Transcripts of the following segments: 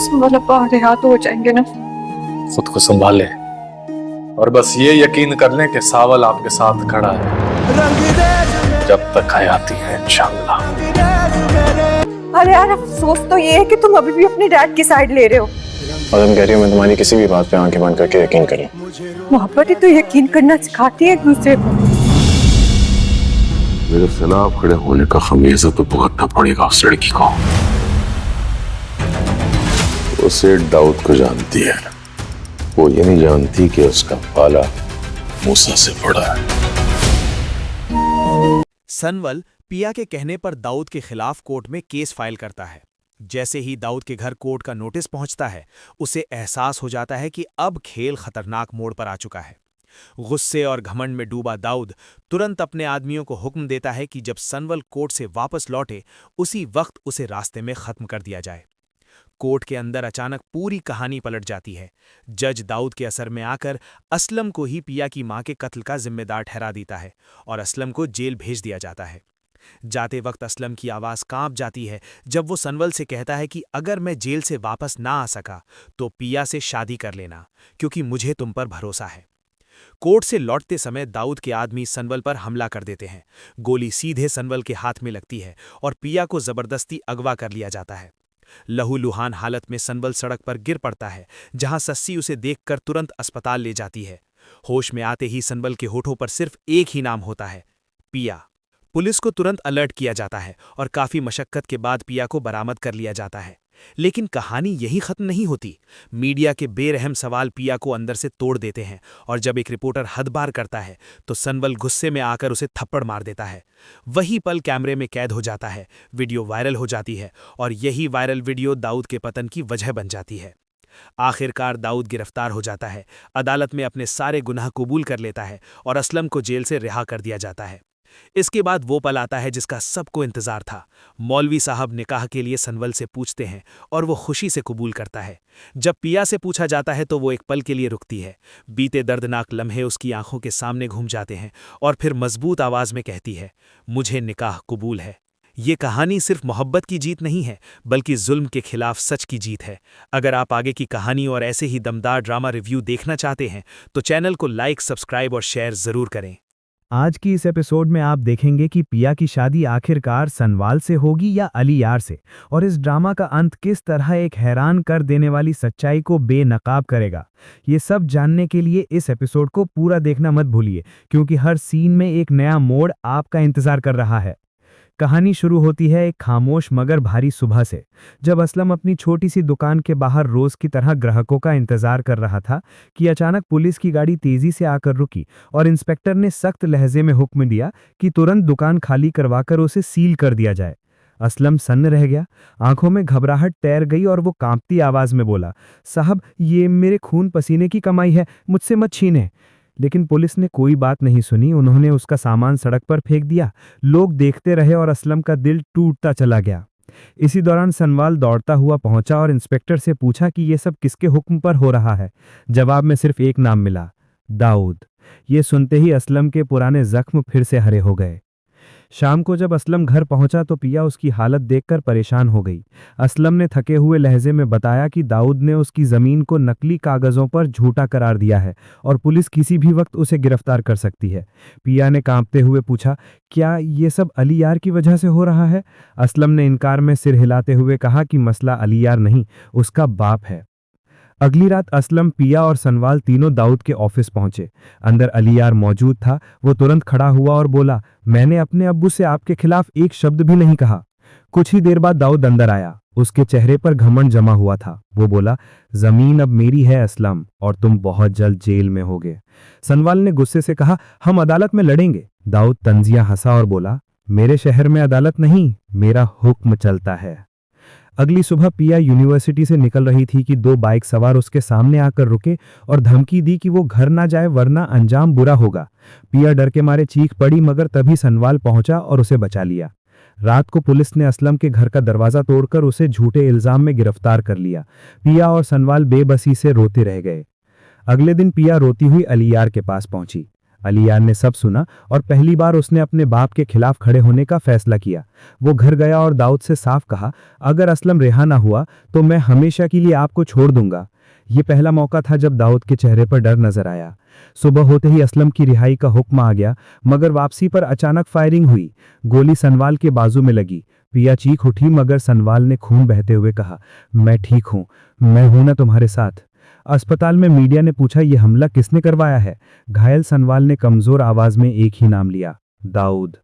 संभल अब्बा, रिहात हो जाएंगे ना। खुद को संभाले और बस ये यकीन कर लें कि सावल आपके साथ खड़ा है जब तक हयाती है इंशाअल्लाह। अरे यार, अफसोस तो ये है कि तुम अभी भी अपने डैड की साइड ले रहे हो। और तुम कह रही हो मैं तुम्हारी किसी भी बात पे आंखें बंद करके यकीन करूं? मोहब्बत ही तो यकीन करना सिखाती है एक दूसरे को। मेरे खिलाफ खड़े होने का खमीज़ा तो भुगतना पड़ेगा उस लड़की को। उसे दाऊद को जानती है, वो ये नहीं जानती कि उसका पाला मूसा से बड़ा है। सनवल पिया के कहने पर दाऊद के खिलाफ कोर्ट में केस फाइल करता है। जैसे ही दाऊद के घर कोर्ट का नोटिस पहुंचता है, उसे एहसास हो जाता है कि अब खेल खतरनाक मोड़ पर आ चुका है। गुस्से और घमंड में डूबा दाऊद तुरंत अपने आदमियों को हुक्म देता है कि जब सनवल कोर्ट से वापस लौटे, उसी वक्त उसे रास्ते में खत्म कर दिया जाए। कोर्ट के अंदर अचानक पूरी कहानी पलट जाती है। जज दाऊद के असर में आकर असलम को ही पिया की मां के कत्ल का जिम्मेदार ठहरा देता है और असलम को जेल भेज दिया जाता है। जाते वक्त असलम की आवाज कांप जाती है जब वो सनवल से कहता है कि अगर मैं जेल से वापस ना आ सका तो पिया से शादी कर लेना, क्योंकि मुझे तुम पर भरोसा है। कोर्ट से लौटते समय दाऊद के आदमी सनवल पर हमला कर देते हैं। गोली सीधे सनवल के हाथ में लगती है और पिया को जबरदस्ती अगवा कर लिया जाता है। लहूलुहान हालत में सनवल सड़क पर गिर पड़ता है, जहां सस्सी उसे देखकर तुरंत अस्पताल ले जाती है। होश में आते ही सनवल के होठों पर सिर्फ एक ही नाम होता है, पिया। पुलिस को तुरंत अलर्ट किया जाता है और काफी मशक्कत के बाद पिया को बरामद कर लिया जाता है। लेकिन कहानी यही खत्म नहीं होती। मीडिया के बेरहम सवाल पिया को अंदर से तोड़ देते हैं और जब एक रिपोर्टर हद पार करता है तो सनवल गुस्से में आकर उसे थप्पड़ मार देता है। वही पल कैमरे में कैद हो जाता है। वीडियो वायरल हो जाती है और यही वायरल वीडियो दाऊद के पतन की वजह बन जाती है। आखिरकार दाऊद गिरफ्तार हो जाता है, अदालत में अपने सारे गुनाह कबूल कर लेता है और असलम को जेल से रिहा कर दिया जाता है। इसके बाद वो पल आता है जिसका सबको इंतजार था। मौलवी साहब निकाह के लिए सनवल से पूछते हैं और वो खुशी से कबूल करता है। जब पिया से पूछा जाता है तो वो एक पल के लिए रुकती है। बीते दर्दनाक लम्हे उसकी आंखों के सामने घूम जाते हैं और फिर मजबूत आवाज में कहती है, मुझे निकाह कबूल है। ये कहानी सिर्फ मोहब्बत की जीत नहीं है, बल्कि जुल्म के खिलाफ सच की जीत है। अगर आप आगे की कहानी और ऐसे ही दमदार ड्रामा रिव्यू देखना चाहते हैं तो चैनल को लाइक, सब्सक्राइब और शेयर जरूर करें। आज की इस एपिसोड में आप देखेंगे कि पिया की शादी आखिरकार सनवाल से होगी या अली यार से, और इस ड्रामा का अंत किस तरह एक हैरान कर देने वाली सच्चाई को बेनकाब करेगा। ये सब जानने के लिए इस एपिसोड को पूरा देखना मत भूलिए, क्योंकि हर सीन में एक नया मोड़ आपका इंतजार कर रहा है। कहानी शुरू होती है एक खामोश मगर भारी सुबह से, जब असलम अपनी छोटी सी दुकान के बाहर रोज की तरह ग्राहकों का इंतजार कर रहा था कि अचानक पुलिस की गाड़ी तेजी से आकर रुकी और इंस्पेक्टर ने सख्त लहजे में हुक्म दिया कि तुरंत दुकान खाली करवाकर उसे सील कर दिया जाए। असलम सन्न रह गया, आंखों में घबराहट तैर गई और वो कांपती आवाज में बोला, साहब ये मेरे खून पसीने की कमाई है, मुझसे मत छीने। लेकिन पुलिस ने कोई बात नहीं सुनी। उन्होंने उसका सामान सड़क पर फेंक दिया। लोग देखते रहे और असलम का दिल टूटता चला गया। इसी दौरान सनवाल दौड़ता हुआ पहुंचा और इंस्पेक्टर से पूछा कि ये सब किसके हुक्म पर हो रहा है। जवाब में सिर्फ एक नाम मिला, दाऊद। ये सुनते ही असलम के पुराने जख्म फिर से हरे हो गए। शाम को जब असलम घर पहुंचा तो पिया उसकी हालत देखकर परेशान हो गई। असलम ने थके हुए लहजे में बताया कि दाऊद ने उसकी जमीन को नकली कागजों पर झूठा करार दिया है और पुलिस किसी भी वक्त उसे गिरफ्तार कर सकती है। पिया ने कांपते हुए पूछा, क्या ये सब अली यार की वजह से हो रहा है? असलम ने इनकार में सिर हिलाते हुए कहा कि मसला अली यार नहीं, उसका बाप है। अगली रात असलम, पिया और सनवाल तीनों दाऊद के ऑफिस पहुंचे। अंदर अली यार मौजूद था। वो तुरंत खड़ा हुआ और बोला, मैंने अपने अब्बू से आपके खिलाफ एक शब्द भी नहीं कहा। कुछ ही देर बाद दाऊद अंदर आया। उसके चेहरे पर घमंड जमा हुआ था। वो बोला, जमीन अब मेरी है असलम, और तुम बहुत जल्द जेल में होगे। सनवाल ने गुस्से से कहा, हम अदालत में लड़ेंगे। दाऊद तंजिया हंसा और बोला, मेरे शहर में अदालत नहीं, मेरा हुक्म चलता है। अगली सुबह पिया यूनिवर्सिटी से निकल रही थी कि दो बाइक सवार उसके सामने आकर रुके और धमकी दी कि वो घर ना जाए वरना अंजाम बुरा होगा। पिया डर के मारे चीख पड़ी, मगर तभी सनवाल पहुंचा और उसे बचा लिया। रात को पुलिस ने असलम के घर का दरवाजा तोड़कर उसे झूठे इल्जाम में गिरफ्तार कर लिया। पिया और सनवाल बेबसी से रोते रह गए। अगले दिन पिया रोती हुई अली यार के पास पहुंची। अलियार ने सब सुना और पहली बार उसने अपने बाप के खिलाफ खड़े होने का फैसला किया। वो घर गया और दाऊद से साफ कहा, अगर असलम रिहा ना हुआ तो मैं हमेशा के लिए आपको छोड़ दूंगा। ये पहला मौका था जब दाऊद के चेहरे पर डर नजर आया। सुबह होते ही असलम की रिहाई का हुक्म आ गया, मगर वापसी पर अचानक फायरिंग हुई। गोली सनवाल के बाजू में लगी। पिया चीख उठी, मगर सनवाल ने खून बहते हुए कहा, मैं ठीक हूं, मैं हूं ना तुम्हारे साथ। अस्पताल में मीडिया ने पूछा, यह हमला किसने करवाया है? घायल सनवाल ने कमजोर आवाज में एक ही नाम लिया, दाऊद।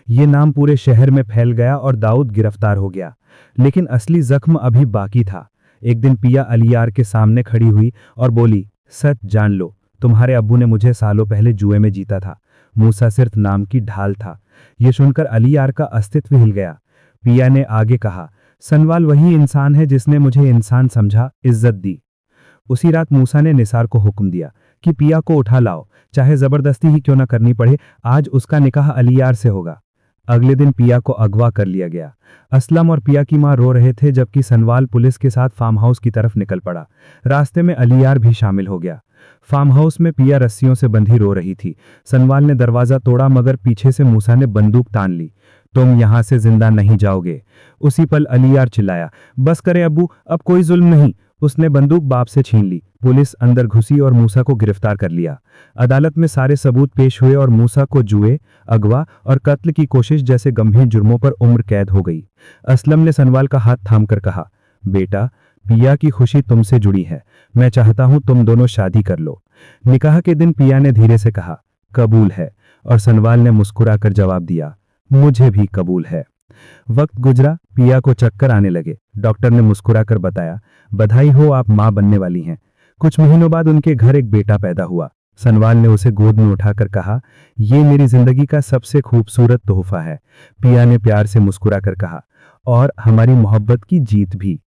ये नाम पूरे शहर में फैल गया और दाऊद गिरफ्तार हो गया। लेकिन असली जख्म अभी बाकी था। एक दिन पिया अलियार के सामने खड़ी हुई और बोली, सच जान लो, तुम्हारे अब्बू ने मुझे सालों पहले जुए में जीता था। मूसा सिर्फ नाम की ढाल था। यह सुनकर अलियार का अस्तित्व हिल गया। पिया ने आगे कहा, सनवाल वही इंसान है जिसने मुझे इंसान समझा, इज्जत दी। उसी रात मूसा ने निसार को हुक्म दिया कि पिया को उठा लाओ, चाहे जबरदस्ती ही क्यों ना करनी पड़े। आज उसका निकाह अलियार से होगा। अगले दिन पिया को अगवा कर लिया गया। असलम और पिया की मां रो रहे थे, जबकि सनवाल पुलिस के साथ फार्म हाउस की तरफ निकल पड़ा। रास्ते में अलियार भी शामिल हो गया। फार्म हाउस में पिया रस्सियों से बंधी रो रही थी। सनवाल ने दरवाजा तोड़ा, मगर पीछे से मूसा ने बंदूक तान ली। तुम यहां से जिंदा नहीं जाओगे। उसी पल अलियार चिल्लाया, बस करें अब्बू, अब कोई जुल्म नहीं। उसने बंदूक बाप से छीन ली। पुलिस अंदर घुसी और मूसा को गिरफ्तार कर लिया। अदालत में सारे सबूत पेश हुए और मूसा को जुए, अगवा और कत्ल की कोशिश जैसे गंभीर जुर्मों पर उम्र कैद हो गई। असलम ने सनवाल का हाथ थामकर कहा, बेटा, पिया की खुशी तुमसे जुड़ी है। मैं चाहता हूं तुम दोनों शादी कर लो। निकाह के दिन पिया ने धीरे से कहा, कबूल है। और सनवाल ने मुस्कुराकर जवाब दिया, मुझे भी कबूल है। वक्त गुजरा, पिया को चक्कर आने लगे। डॉक्टर ने मुस्कुराकर बताया, बधाई हो, आप मां बनने वाली हैं। कुछ महीनों बाद उनके घर एक बेटा पैदा हुआ। सनवाल ने उसे गोद में उठाकर कहा, यह मेरी जिंदगी का सबसे खूबसूरत तोहफा है। पिया ने प्यार से मुस्कुराकर कहा, और हमारी मोहब्बत की जीत भी।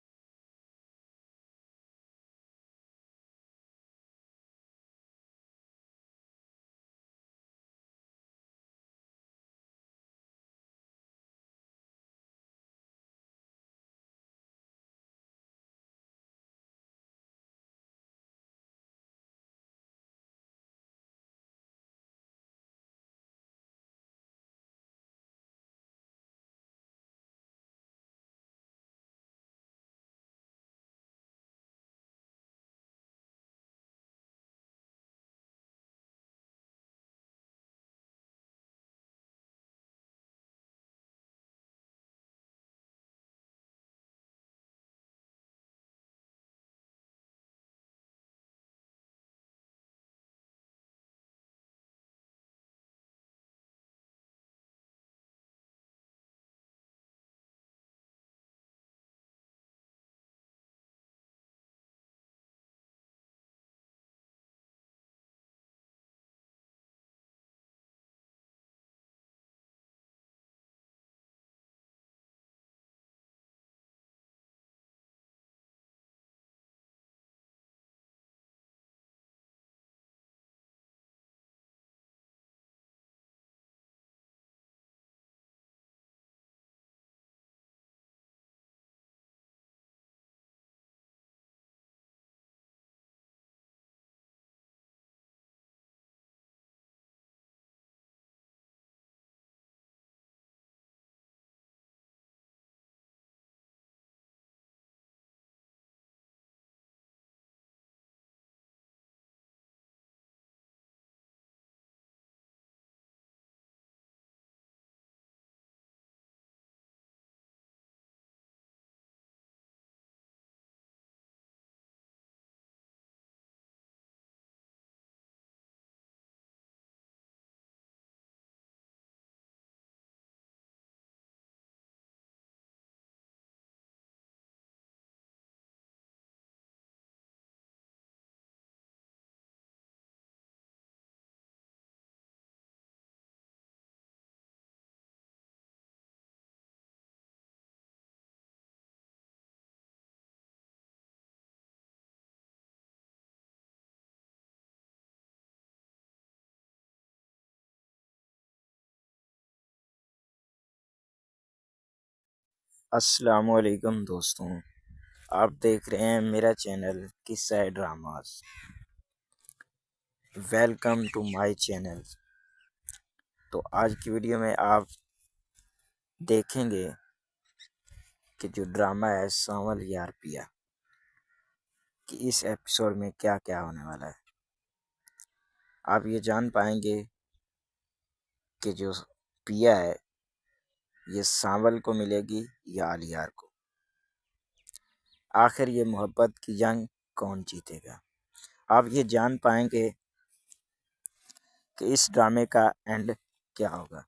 अस्सलामुअलैकुम दोस्तों, आप देख रहे हैं मेरा channel Kissa dramas. Welcome to my channel. तो आज की वीडियो में आप देखेंगे कि जो ड्रामा है सांवल यार पिया कि इस एपिसोड में क्या क्या होने वाला है। आप ये जान पाएंगे कि जो पिया है ये सांवल को मिलेगी या अलियार को। आखिर ये मोहब्बत की जंग कौन जीतेगा, आप ये जान पाएंगे कि इस ड्रामे का एंड क्या होगा।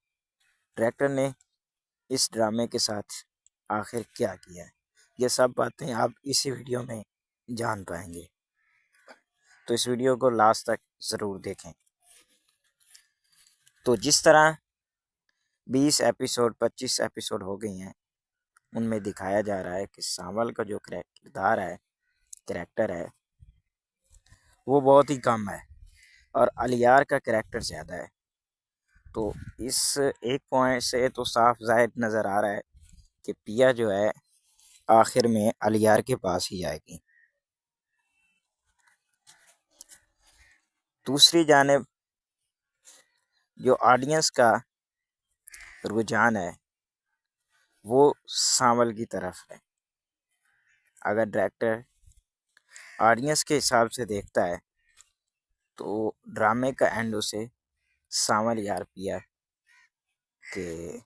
डायरेक्टर ने इस ड्रामे के साथ आखिर क्या किया है, ये सब बातें आप इसी वीडियो में जान पाएंगे। तो इस वीडियो को लास्ट तक ज़रूर देखें। तो जिस तरह 20 एपिसोड 25 एपिसोड हो गई हैं, उनमें दिखाया जा रहा है कि सांवल का जो कैरेक्टर है वो बहुत ही कम है और अलियार का कैरेक्टर ज़्यादा है। तो इस एक पॉइंट से तो साफ जाहिर नज़र आ रहा है कि पिया जो है आखिर में अलियार के पास ही जाएगी। दूसरी जानिब जो ऑडियंस का रुझान है वो सांवल की तरफ है। अगर डायरेक्टर ऑडियंस के हिसाब से देखता है तो ड्रामे का एंड उसे सांवल यार पिया के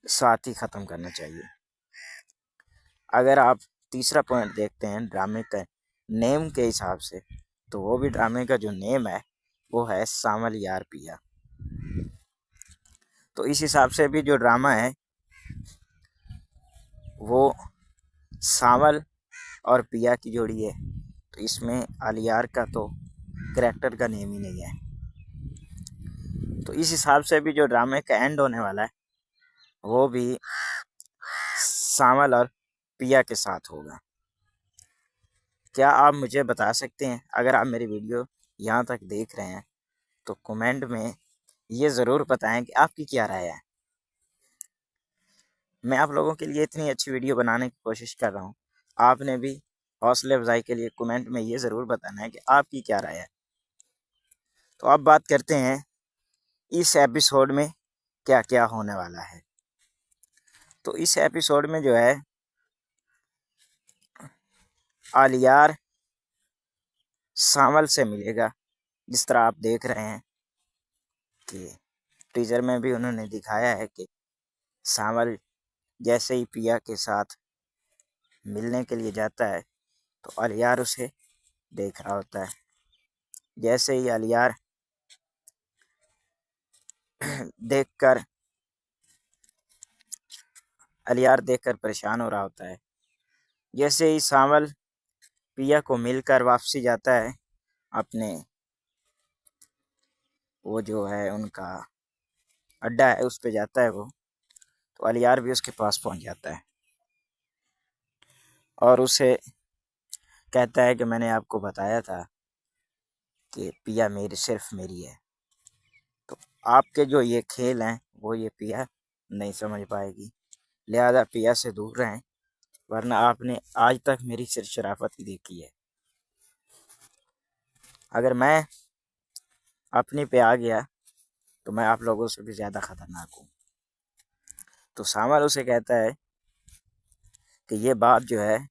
साथ ही ख़त्म करना चाहिए। अगर आप तीसरा पॉइंट देखते हैं ड्रामे का नेम के हिसाब से, तो वो भी ड्रामे का जो नेम है वो है सांवल यार पिया। तो इस हिसाब से भी जो ड्रामा है वो सांवल और पिया की जोड़ी है, तो इसमें अलियार का तो कैरेक्टर का नेम ही नहीं है। तो इस हिसाब से भी जो ड्रामे का एंड होने वाला है वो भी सांवल और पिया के साथ होगा। क्या आप मुझे बता सकते हैं, अगर आप मेरी वीडियो यहाँ तक देख रहे हैं तो कमेंट में ये ज़रूर बताएं कि आपकी क्या राय है। मैं आप लोगों के लिए इतनी अच्छी वीडियो बनाने की कोशिश कर रहा हूँ, आपने भी हौसले अफजाई के लिए कमेंट में ये ज़रूर बताना है कि आपकी क्या राय है। तो अब बात करते हैं इस एपिसोड में क्या क्या होने वाला है। तो इस एपिसोड में जो है अलियार सांवल से मिलेगा। जिस तरह आप देख रहे हैं कि टीजर में भी उन्होंने दिखाया है कि सांवल जैसे ही पिया के साथ मिलने के लिए जाता है तो अलियार उसे देख रहा होता है। जैसे ही अलियार देखकर परेशान हो रहा होता है, जैसे ही सांवल पिया को मिलकर वापसी जाता है अपने वो जो है उनका अड्डा है उस पे जाता है वो, तो अलियार भी उसके पास पहुंच जाता है और उसे कहता है कि मैंने आपको बताया था कि पिया सिर्फ मेरी है। तो आपके जो ये खेल हैं वो ये पिया नहीं समझ पाएगी, लिहाजा पिया से दूर रहें, वरना आपने आज तक मेरी सिर्फ शराफत ही देखी है। अगर मैं अपनी पे आ गया तो मैं आप लोगों से भी ज़्यादा ख़तरनाक हूँ। तो सांवल उसे कहता है कि ये बात जो है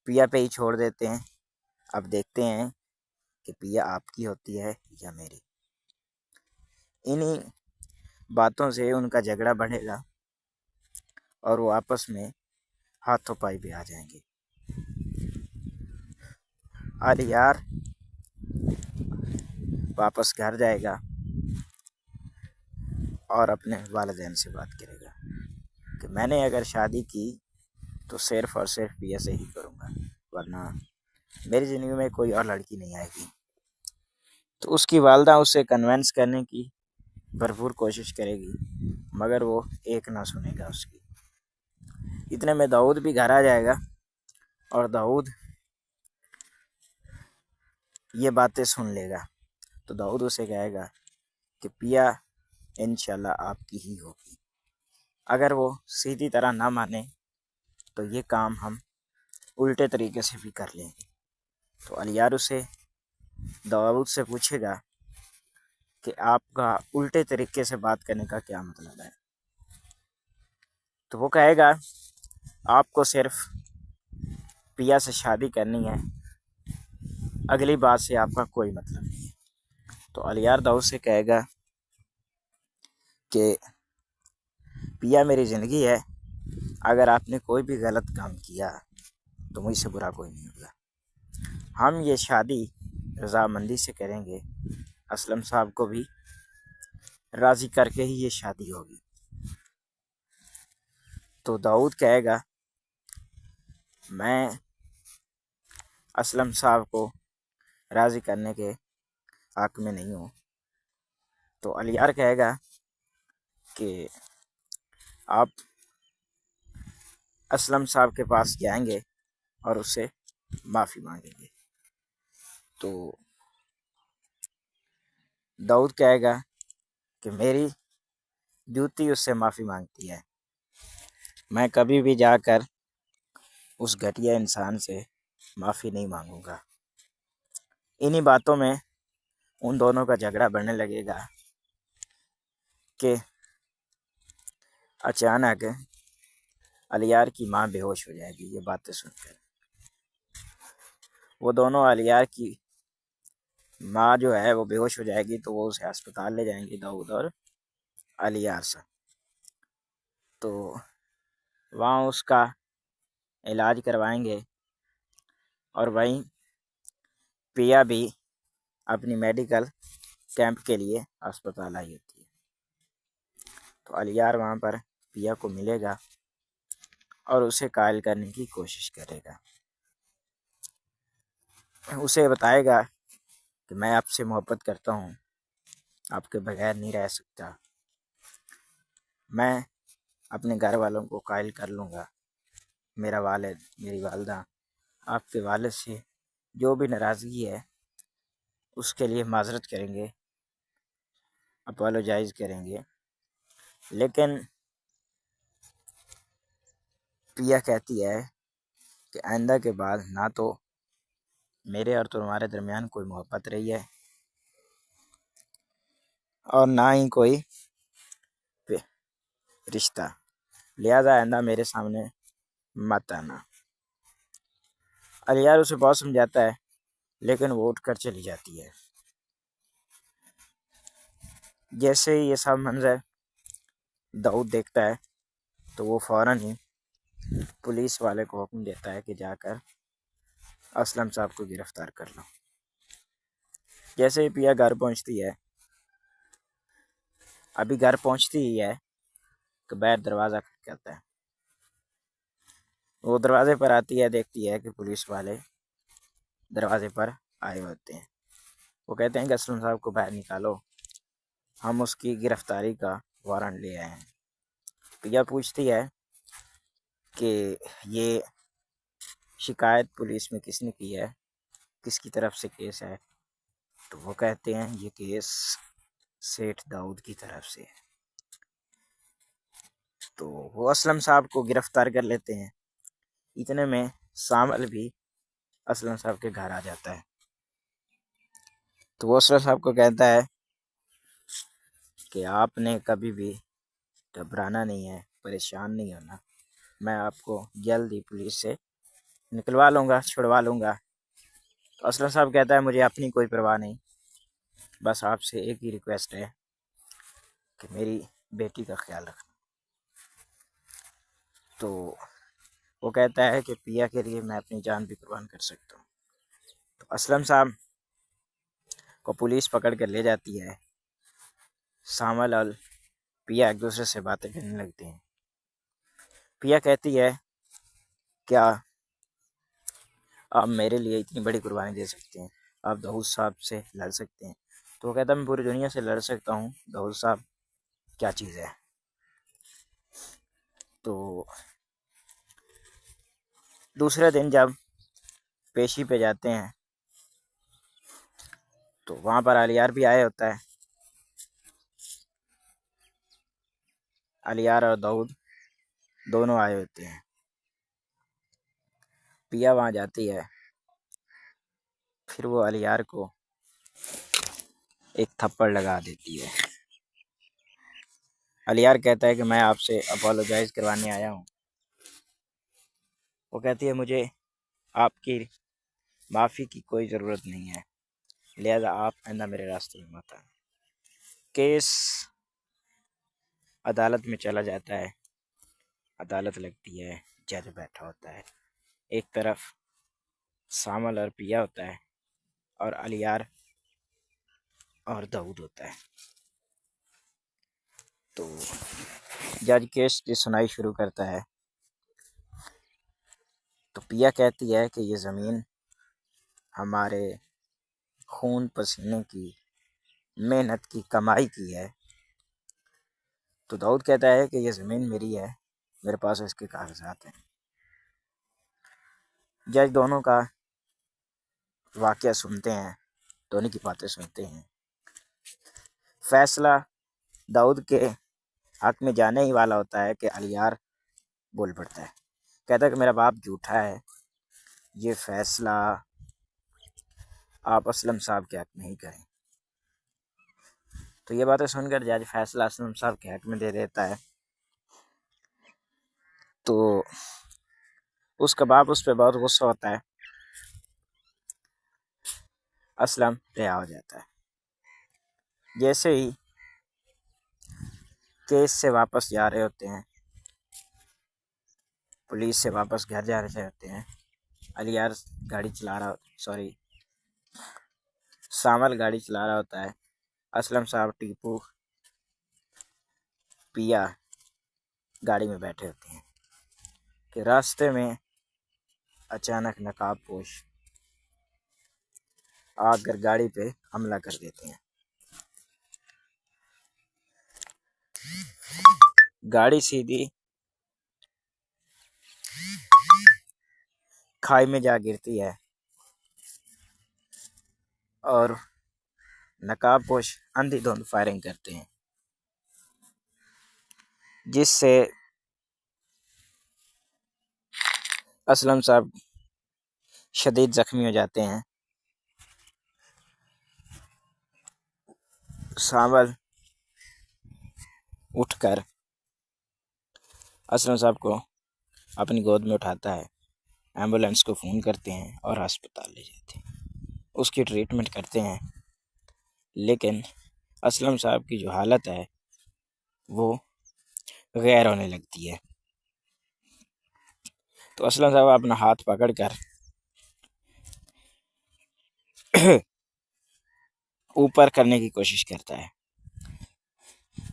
पिया पे ही छोड़ देते हैं, अब देखते हैं कि पिया आपकी होती है या मेरी। इन्हीं बातों से उनका झगड़ा बढ़ेगा और वो आपस में हाथों पाई भी आ जाएंगे। अलियार वापस घर जाएगा और अपने वालिदैन से बात करेगा कि मैंने अगर शादी की तो सिर्फ और सिर्फ पिया से ही करूँगा, वरना मेरी ज़िंदगी में कोई और लड़की नहीं आएगी। तो उसकी वालदा उसे कन्वेंस करने की भरपूर कोशिश करेगी, मगर वो एक ना सुनेगा उसकी। इतने में दाऊद भी घर आ जाएगा और दाऊद ये बातें सुन लेगा। तो दाऊद उसे कहेगा कि पिया इंशाल्लाह आपकी ही होगी। अगर वो सीधी तरह ना माने तो ये काम हम उल्टे तरीके से भी कर लेंगे। तो अलियार उसे दाऊद से पूछेगा कि आपका उल्टे तरीके से बात करने का क्या मतलब है। तो वो कहेगा आपको सिर्फ पिया से शादी करनी है, अगली बात से आपका कोई मतलब नहीं है। तो अलियार दाऊद से कहेगा कि पिया मेरी ज़िंदगी है, अगर आपने कोई भी गलत काम किया तो मुझसे बुरा कोई नहीं होगा। हम ये शादी रज़ामंदी से करेंगे, असलम साहब को भी राज़ी करके ही ये शादी होगी। तो दाऊद कहेगा मैं असलम साहब को राज़ी करने के हक़ में नहीं हूँ। तो अलियार कहेगा कि आप असलम साहब के पास जाएंगे और उससे माफ़ी मांगेंगे। तो दाऊद कहेगा कि मेरी जूती उससे माफ़ी मांगती है, मैं कभी भी जाकर उस घटिया इंसान से माफ़ी नहीं मांगूंगा। इन्हीं बातों में उन दोनों का झगड़ा बढ़ने लगेगा कि अचानक अलियार की माँ बेहोश हो जाएगी। ये बातें सुनकर वो दोनों, अलियार की माँ जो है वो बेहोश हो जाएगी, तो वो उसे अस्पताल ले जाएंगे दाऊद और अलियार से। तो वहाँ उसका इलाज करवाएंगे और वहीं पिया भी अपनी मेडिकल कैंप के लिए अस्पताल आई होती है। तो अलियार वहाँ पर पिया को मिलेगा और उसे कायल करने की कोशिश करेगा। उसे बताएगा कि मैं आपसे मोहब्बत करता हूँ, आपके बगैर नहीं रह सकता, मैं अपने घर वालों को कायल कर लूँगा, मेरा वालिद मेरी वालदा आपके वालिद से जो भी नाराज़गी है उसके लिए माजरत करेंगे, अपोलोजाइज़ करेंगे। लेकिन पिया कहती है कि आइंदा के बाद ना तो मेरे और तुम्हारे दरमियान कोई मोहब्बत रही है और ना ही कोई रिश्ता, लिहाजा आइंदा मेरे सामने मत आना। अलियार उसे बहुत समझाता है लेकिन वो उठकर चली जाती है। जैसे ही ये सब मंजर दाऊद देखता है तो वो फ़ौरन ही पुलिस वाले को हुक्म देता है कि जाकर असलम साहब को गिरफ़्तार कर लो। जैसे ही पिया घर पहुंचती है, अभी घर पहुंचती ही है कि बाहर दरवाज़ा खटखटाता है। वो दरवाजे पर आती है, देखती है कि पुलिस वाले दरवाजे पर आए होते हैं। वो कहते हैं कि असलम साहब को बाहर निकालो, हम उसकी गिरफ़्तारी का वारंट ले आए हैं। पिया पूछती है कि ये शिकायत पुलिस में किसने की है, किसकी तरफ से केस है। तो वो कहते हैं ये केस सेठ दाऊद की तरफ से है। तो वो असलम साहब को गिरफ़्तार कर लेते हैं। इतने में सामल भी असलम साहब के घर आ जाता है। तो वो असलम साहब को कहता है कि आपने कभी भी घबराना नहीं है, परेशान नहीं होना, मैं आपको जल्द ही पुलिस से निकलवा लूँगा, छुड़वा लूँगा। तो असलम साहब कहता है मुझे अपनी कोई परवाह नहीं, बस आपसे एक ही रिक्वेस्ट है कि मेरी बेटी का ख्याल रखना। तो वो कहता है कि पिया के लिए मैं अपनी जान भी कुर्बान कर सकता हूँ। तो असलम साहब को पुलिस पकड़ कर ले जाती है। सामल और पिया एक दूसरे से बातें करने लगते हैं। पिया कहती है क्या आप मेरे लिए इतनी बड़ी कुर्बानी दे सकते हैं, आप दाऊद साहब से लड़ सकते हैं। तो वो कहता है मैं पूरी दुनिया से लड़ सकता हूँ, दाऊद साहब क्या चीज़ है। तो दूसरे दिन जब पेशी पे जाते हैं तो वहाँ पर अलियार भी आया होता है। अलियार और दाऊद दोनों आए होते हैं। पिया वहाँ जाती है, फिर वो अलियार को एक थप्पड़ लगा देती है। अलियार कहता है कि मैं आपसे अपोलोजाइज करवाने आया हूँ। वो कहती है मुझे आपकी माफ़ी की कोई ज़रूरत नहीं है, लिहाजा आप आइंदा मेरे रास्ते में मत आए। केस अदालत में चला जाता है। अदालत लगती है, जज बैठा होता है। एक तरफ सामल और पिया होता है और अलियार और दाऊद होता है। तो जज केस की सुनाई शुरू करता है। तो पिया कहती है कि ये ज़मीन हमारे खून पसीने की मेहनत की कमाई की है। तो दाऊद कहता है कि ये ज़मीन मेरी है, मेरे पास इसके कागजात हैं। जज दोनों का वाक़या सुनते हैं, दोनों की बातें सुनते हैं। फैसला दाऊद के हक में जाने ही वाला होता है कि अलियार बोल पड़ता है। कहता है कि मेरा बाप झूठा है, ये फैसला आप असलम साहब के हक में ही करें। तो ये बातें सुनकर जज फैसला असलम साहब के हक में दे देता है। तो उसका बाप उस पर बहुत गुस्सा होता है। असलम रिहा हो जाता है। जैसे ही केस से वापस जा रहे होते हैं, पुलिस से वापस घर जा रहे होते हैं, अलियार गाड़ी चला रहा सामल गाड़ी चला रहा होता है। असलम साहब, टीपू, पिया गाड़ी में बैठे होते हैं कि रास्ते में अचानक नकाबपोश आकर गाड़ी पे हमला कर देते हैं। गाड़ी सीधी खाई में जा गिरती है और नकाबपोश अंधाधुंध फायरिंग करते हैं, जिससे असलम साहब शदीद जख्मी हो जाते हैं। सावल उठकर असलम साहब को अपनी गोद में उठाता है, एम्बुलेंस को फ़ोन करते हैं और अस्पताल ले जाते हैं, उसकी ट्रीटमेंट करते हैं। लेकिन असलम साहब की जो हालत है वो गैर होने लगती है। तो असलम साहब अपना हाथ पकड़कर ऊपर करने की कोशिश करता है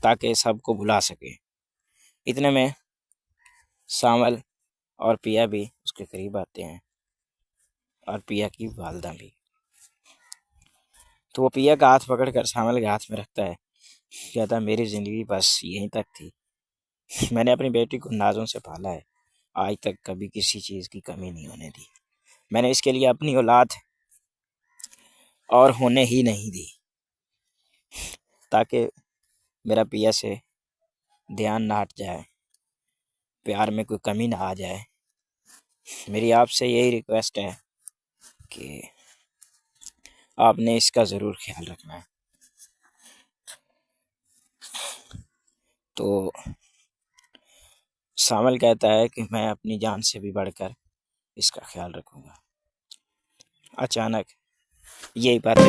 ताकि सबको बुला सके। इतने में सामल और पिया भी उसके करीब आते हैं और पिया की वालदा भी। तो वो पिया का हाथ पकड़कर सामल के हाथ में रखता है, कहता है मेरी ज़िंदगी बस यहीं तक थी, मैंने अपनी बेटी को नाज़ों से पाला है, आज तक कभी किसी चीज़ की कमी नहीं होने दी, मैंने इसके लिए अपनी औलाद और होने ही नहीं दी ताकि मेरा पिया से ध्यान ना हट जाए, प्यार में कोई कमी ना आ जाए। मेरी आपसे यही रिक्वेस्ट है कि आपने इसका ज़रूर ख्याल रखना है। तो सामल कहता है कि मैं अपनी जान से भी बढ़कर इसका ख्याल रखूँगा। अचानक यही बातें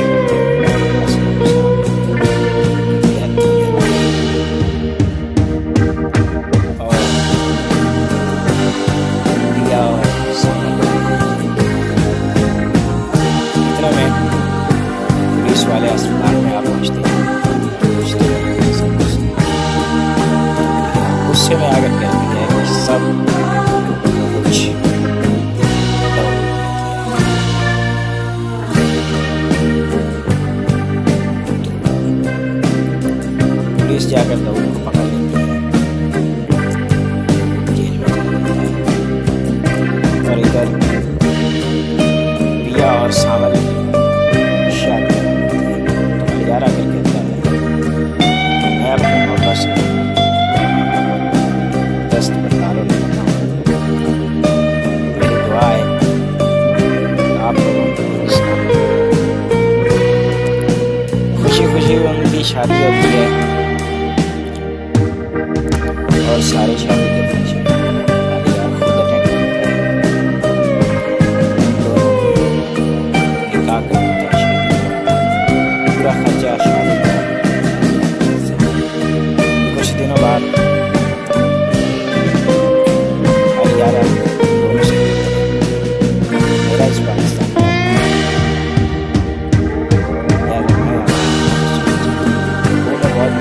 वाले अस्पताल में आप पहुँचते हैं। गुस्से में आकर कहती है कि सब कुछ पुलिस जाकर दाऊद को पकड़ लेती है, जेल में चला जाता है। और इधर पिया और सामल शादी आकर कहता है मैं अपने मौका से 10 बदलाव लेता हूँ। मेरी दुआ है आप लोगों को खुशी खुशी शादी होती है और सारे शादी के फंक्शन अलियार खुद अटेंड करता है। उन दोनों की निकाह का होता है, पूरा खर्चा शादी का अलियार से। कुछ दिनों बाद अलियार दोनों से मेरा इस पाकिस्तान में बहुत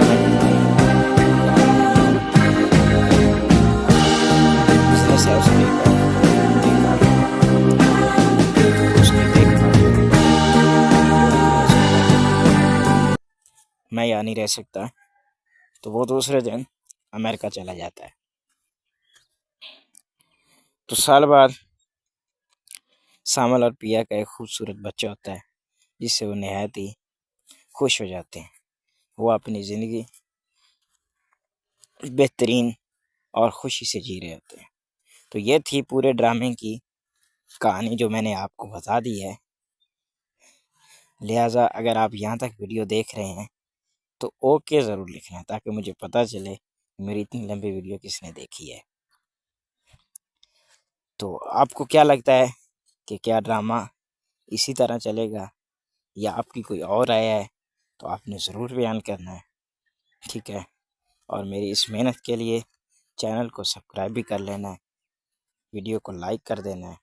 बिजनेस है उसने उसकी देखभाल मैं यहाँ नहीं रह सकता, तो वो दूसरे दिन अमेरिका चला जाता है। तो साल बाद सामल और पिया का एक खूबसूरत बच्चा होता है जिससे वो नहायत ही खुश हो जाते हैं। वो अपनी ज़िंदगी बेहतरीन और खुशी से जी रहे होते हैं। तो ये थी पूरे ड्रामे की कहानी जो मैंने आपको बता दी है। लिहाजा अगर आप यहाँ तक वीडियो देख रहे हैं तो ओके ज़रूर लिखना ताकि मुझे पता चले मेरी इतनी लंबी वीडियो किसने देखी है। तो आपको क्या लगता है कि क्या ड्रामा इसी तरह चलेगा या आपकी कोई और राय है, तो आपने ज़रूर बयान करना है, ठीक है। और मेरी इस मेहनत के लिए चैनल को सब्सक्राइब भी कर लेना है, वीडियो को लाइक कर देना है